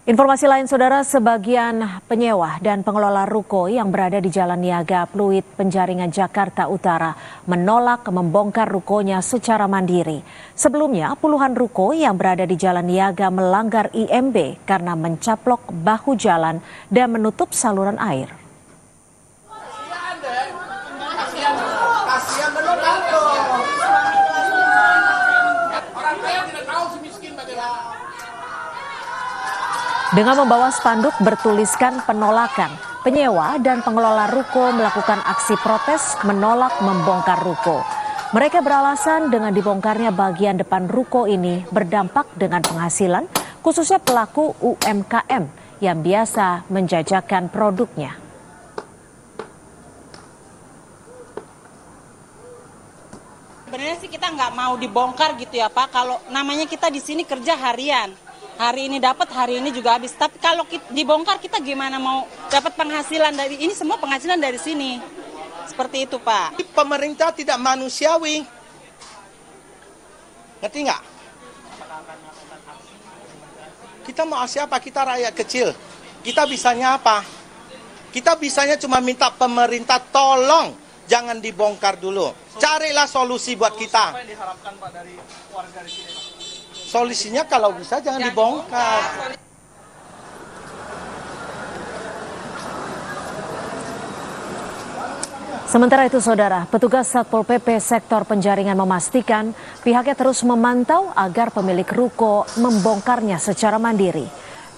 Informasi lain, Saudara, sebagian penyewa dan pengelola ruko yang berada di Jalan Niaga Pluit, Penjaringan, Jakarta Utara menolak membongkar rukonya secara mandiri. Sebelumnya, puluhan ruko yang berada di Jalan Niaga melanggar IMB karena mencaplok bahu jalan dan menutup saluran air. Dengan membawa spanduk bertuliskan penolakan, penyewa dan pengelola ruko melakukan aksi protes menolak membongkar ruko. Mereka beralasan dengan dibongkarnya bagian depan ruko ini berdampak dengan penghasilan, khususnya pelaku UMKM yang biasa menjajakan produknya. Sebenarnya sih kita nggak mau dibongkar gitu ya Pak, kalau namanya kita di sini kerja harian. Hari ini dapat, hari ini juga habis. Tapi kalau dibongkar kita gimana mau dapat penghasilan dari ini, semua penghasilan dari sini. Seperti itu Pak. Pemerintah tidak manusiawi. Ngerti nggak? Kita mau siapa? Kita rakyat kecil. Kita bisanya apa? Kita bisanya cuma minta pemerintah tolong jangan dibongkar dulu. Carilah solusi buat kita. Apa yang diharapkan Pak dari warga di sini? Solusinya kalau bisa jangan dibongkar. Sementara itu, Saudara, petugas Satpol PP Sektor Penjaringan memastikan pihaknya terus memantau agar pemilik ruko membongkarnya secara mandiri.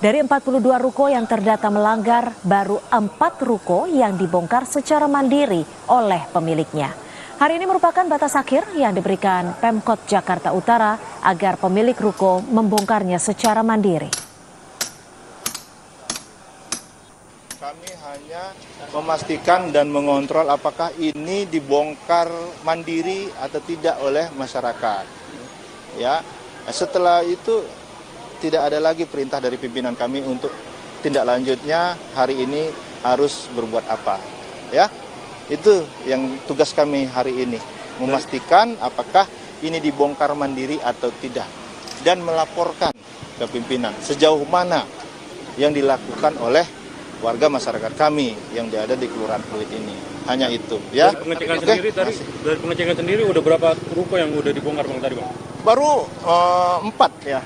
Dari 42 ruko yang terdata melanggar, baru 4 ruko yang dibongkar secara mandiri oleh pemiliknya. Hari ini merupakan batas akhir yang diberikan Pemkot Jakarta Utara agar pemilik ruko membongkarnya secara mandiri. Kami hanya memastikan dan mengontrol apakah ini dibongkar mandiri atau tidak oleh masyarakat. Ya, setelah itu tidak ada lagi perintah dari pimpinan kami untuk tindak lanjutnya hari ini harus berbuat apa. Ya. Itu yang tugas kami hari ini, memastikan apakah ini dibongkar mandiri atau tidak. Dan melaporkan ke pimpinan sejauh mana yang dilakukan oleh warga masyarakat kami yang ada di Kelurahan Pluit ini. Hanya itu. Ya. Dari pengecekan sendiri udah berapa ruko yang udah dibongkar Bang tadi Bang? Baru 4 ya.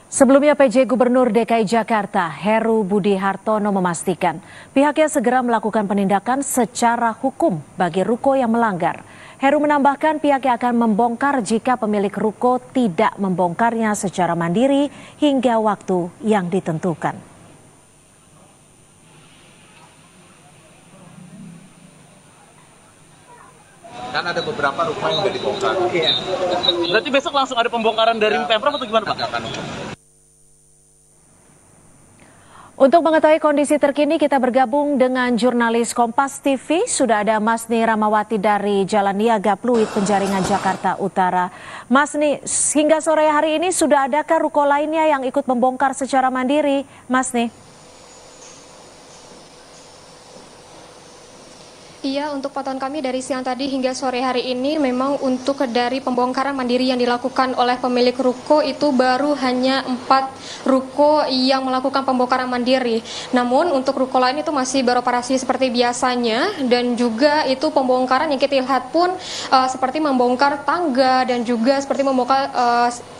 Sebelumnya PJ Gubernur DKI Jakarta Heru Budi Hartono memastikan pihaknya segera melakukan penindakan secara hukum bagi ruko yang melanggar. Heru menambahkan pihaknya akan membongkar jika pemilik ruko tidak membongkarnya secara mandiri hingga waktu yang ditentukan. Kan ada beberapa rumah yang udah dibongkar. Iya. Berarti besok langsung ada pembongkaran dari Pemprov atau gimana Pak? Untuk mengetahui kondisi terkini, kita bergabung dengan jurnalis Kompas TV. Sudah ada Masni Ramawati dari Jalan Niaga Pluit, Penjaringan, Jakarta Utara. Masni, hingga sore hari ini sudah adakah ruko lainnya yang ikut membongkar secara mandiri, Masni? Iya, untuk pantauan kami dari siang tadi hingga sore hari ini memang untuk dari pembongkaran mandiri yang dilakukan oleh pemilik ruko itu baru hanya 4 ruko yang melakukan pembongkaran mandiri. Namun untuk ruko lain itu masih beroperasi seperti biasanya dan juga itu pembongkaran yang kita lihat pun seperti membongkar tangga dan juga seperti membongkar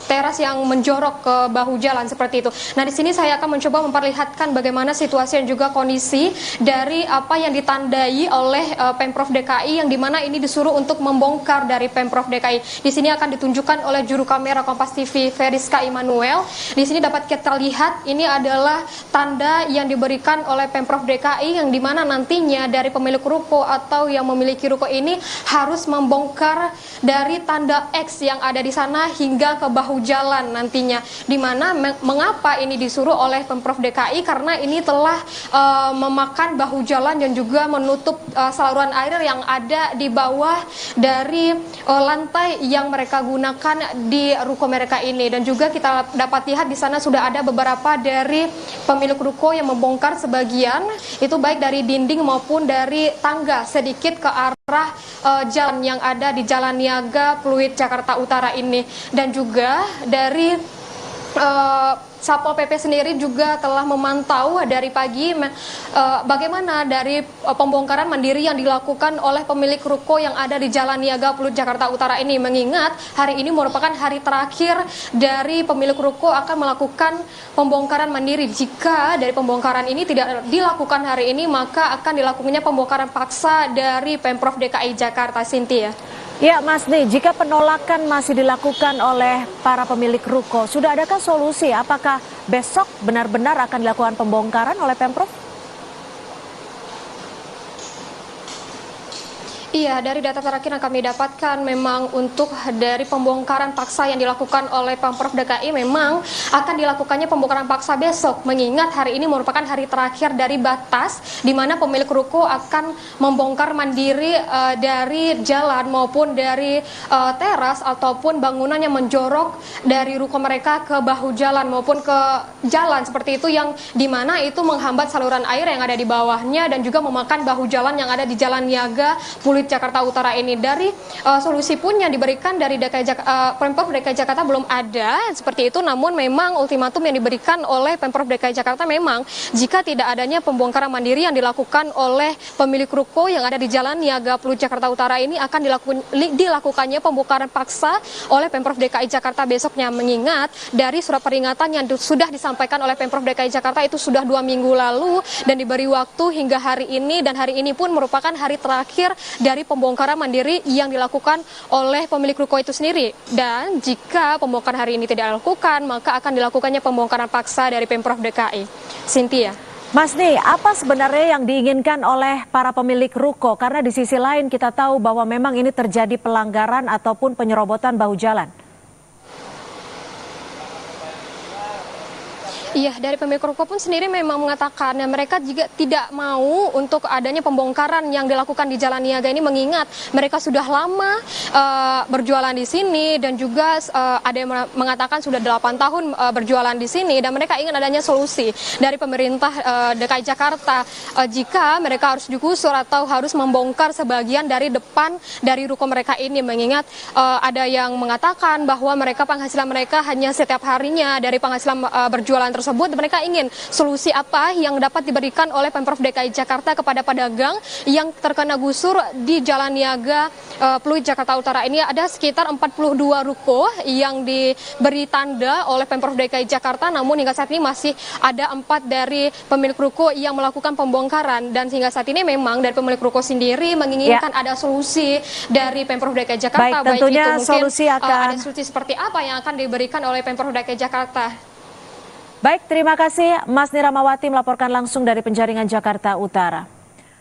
teras yang menjorok ke bahu jalan seperti itu. Nah, di sini saya akan mencoba memperlihatkan bagaimana situasi dan juga kondisi dari apa yang ditandai oleh Pemprov DKI yang dimana ini disuruh untuk membongkar dari Pemprov DKI. Di sini akan ditunjukkan oleh juru kamera Kompas TV Veriska Immanuel. Di sini dapat kita lihat ini adalah tanda yang diberikan oleh Pemprov DKI yang dimana nantinya dari pemilik ruko atau yang memiliki ruko ini harus membongkar dari tanda X yang ada di sana hingga ke bahu jalan nantinya. Dimana mengapa ini disuruh oleh Pemprov DKI karena ini telah memakan bahu jalan dan juga menutup saluran air yang ada di bawah dari lantai yang mereka gunakan di ruko mereka ini. Dan juga kita dapat lihat di sana sudah ada beberapa dari pemilik ruko yang membongkar sebagian itu baik dari dinding maupun dari tangga sedikit ke arah jalan yang ada di Jalan Niaga Pluit Jakarta Utara ini. Dan juga dari Satpol PP sendiri juga telah memantau dari pagi bagaimana dari pembongkaran mandiri yang dilakukan oleh pemilik ruko yang ada di Jalan Niaga Pluit Jakarta Utara ini, mengingat hari ini merupakan hari terakhir dari pemilik ruko akan melakukan pembongkaran mandiri. Jika dari pembongkaran ini tidak dilakukan hari ini, maka akan dilakukannya pembongkaran paksa dari Pemprov DKI Jakarta. Cynthia. Ya, Mas Ni, jika penolakan masih dilakukan oleh para pemilik ruko, sudah adakah solusi? Apakah besok benar-benar akan dilakukan pembongkaran oleh Pemprov? Iya, dari data terakhir yang kami dapatkan memang untuk dari pembongkaran paksa yang dilakukan oleh Pemprov DKI memang akan dilakukannya pembongkaran paksa besok, mengingat hari ini merupakan hari terakhir dari batas di mana pemilik ruko akan membongkar mandiri dari jalan maupun dari teras ataupun bangunan yang menjorok dari ruko mereka ke bahu jalan maupun ke jalan seperti itu, yang di mana itu menghambat saluran air yang ada di bawahnya dan juga memakan bahu jalan yang ada di Jalan Niaga Pluit Jakarta Utara ini. Dari solusi pun yang diberikan dari Pemprov DKI Jakarta belum ada seperti itu, namun memang ultimatum yang diberikan oleh Pemprov DKI Jakarta memang jika tidak adanya pembongkaran mandiri yang dilakukan oleh pemilik ruko yang ada di Jalan Niaga Pluit Jakarta Utara ini akan dilakukannya pembongkaran paksa oleh Pemprov DKI Jakarta besoknya, mengingat dari surat peringatan yang sudah disampaikan oleh Pemprov DKI Jakarta itu sudah 2 minggu lalu dan diberi waktu hingga hari ini, dan hari ini pun merupakan hari terakhir dari pembongkaran mandiri yang dilakukan oleh pemilik ruko itu sendiri. Dan jika pembongkaran hari ini tidak dilakukan, maka akan dilakukannya pembongkaran paksa dari Pemprov DKI. Cynthia. Mas Ni, apa sebenarnya yang diinginkan oleh para pemilik ruko? Karena di sisi lain kita tahu bahwa memang ini terjadi pelanggaran ataupun penyerobotan bahu jalan. Iya, dari pemilik ruko pun sendiri memang mengatakan ya, mereka juga tidak mau untuk adanya pembongkaran yang dilakukan di Jalan Niaga ini, mengingat mereka sudah lama berjualan di sini dan juga ada yang mengatakan sudah 8 tahun berjualan di sini, dan mereka ingin adanya solusi dari pemerintah DKI Jakarta jika mereka harus digusur atau harus membongkar sebagian dari depan dari ruko mereka ini, mengingat ada yang mengatakan bahwa penghasilan mereka hanya setiap harinya dari penghasilan berjualan tersebut. Mereka ingin solusi apa yang dapat diberikan oleh Pemprov DKI Jakarta kepada pedagang yang terkena gusur di Jalan Niaga Pluit Jakarta Utara ini. Ada sekitar 42 ruko yang diberi tanda oleh Pemprov DKI Jakarta, namun hingga saat ini masih ada 4 dari pemilik ruko yang melakukan pembongkaran, dan hingga saat ini memang dari pemilik ruko sendiri menginginkan ada solusi dari Pemprov DKI Jakarta. Baik, tentunya baik itu mungkin solusi akan ada solusi seperti apa yang akan diberikan oleh Pemprov DKI Jakarta. Baik, terima kasih Mas Ni Ramawati melaporkan langsung dari Penjaringan Jakarta Utara.